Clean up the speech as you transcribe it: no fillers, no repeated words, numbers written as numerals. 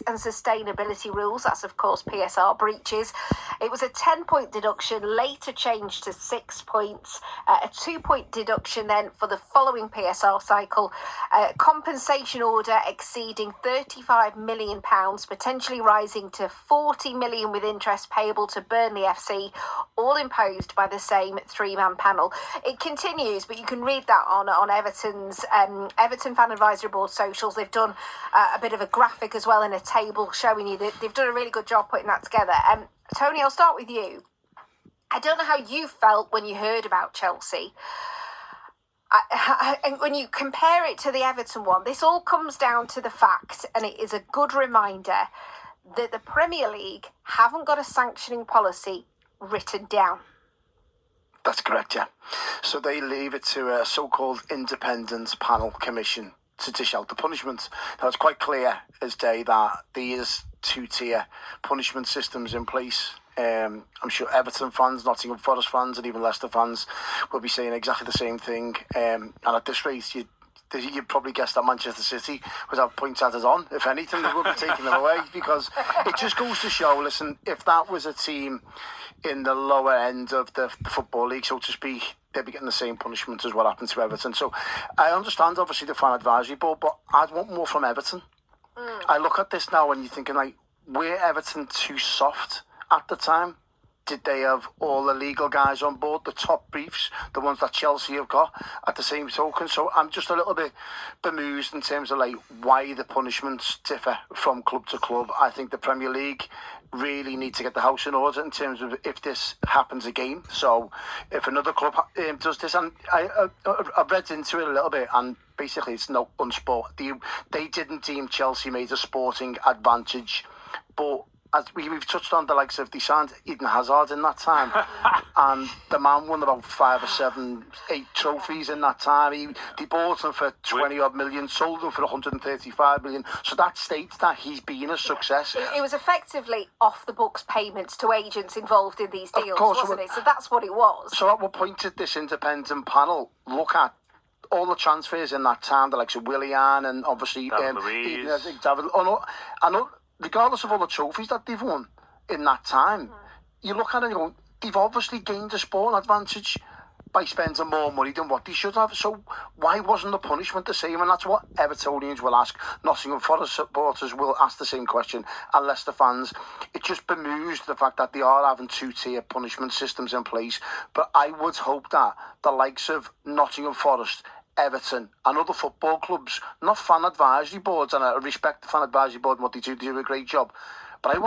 and sustainability rules. That's, of course, PSR breaches. It was a 10-point deduction, later changed to 6 points, a 2-point deduction then for the following PSR cycle, compensation order exceeding £35 million, potentially rising to £40 million with interest payable to Burnley FC, all imposed by the same three-man panel. It continues, but you can read that on Everton's Everton Fan Advisory Board socials. They've done a bit of a graphic as well in a table showing you that they've done a really good job putting that together. Tony, I'll start with you. I don't know how you felt when you heard about Chelsea. And when you compare it to the Everton one, this all comes down to the fact, and it is a good reminder, that the Premier League haven't got a sanctioning policy written down. That's correct, yeah. So they leave it to a so-called independent panel commission to dish out the punishment. Now, it's quite clear as day that there is two-tier punishment systems in place. I'm sure Everton fans, Nottingham Forest fans and even Leicester fans will be saying exactly the same thing. And at this rate, you'd probably guess that Manchester City would have points added on. If anything, they would be taking them away, because it just goes to show, listen, if that was a team in the lower end of the Football League, so to speak, they'd be getting the same punishment as what happened to Everton. So I understand, obviously, the Fan Advisory Board, but I'd want more from Everton. I look at this now and you're thinking, like, were Everton too soft at the time? Did they have all the legal guys on board, the top briefs, the ones that Chelsea have got at the same token? So I'm just a little bit bemused in terms of like why the punishments differ from club to club. I think the Premier League really need to get the house in order in terms of if this happens again. So if another club does this, and I've read into it a little bit, and basically it's no unsport. They didn't deem Chelsea made a sporting advantage, but as we've touched on, the likes of, they signed Eden Hazard in that time, and the man won about 5 or 7, 8 trophies in that time. They bought him for 20 odd million, sold him for 135 million. So that states that he's been a success. It was effectively off the books payments to agents involved in these deals, wasn't it? So that's what it was. So at what point did this independent panel look at all the transfers in that time, the likes of Willian and obviously David, regardless of all the trophies that they've won in that time, you look at it and you go, they've obviously gained a sporting advantage by spending more money than what they should have. So why wasn't the punishment the same? And that's what Evertonians will ask. Nottingham Forest supporters will ask the same question, and Leicester fans. It just bemused the fact that they are having two-tier punishment systems in place. But I would hope that the likes of Nottingham Forest, Everton and other football clubs, not fan advisory boards, and I respect the fan advisory board and what they do a great job, but I want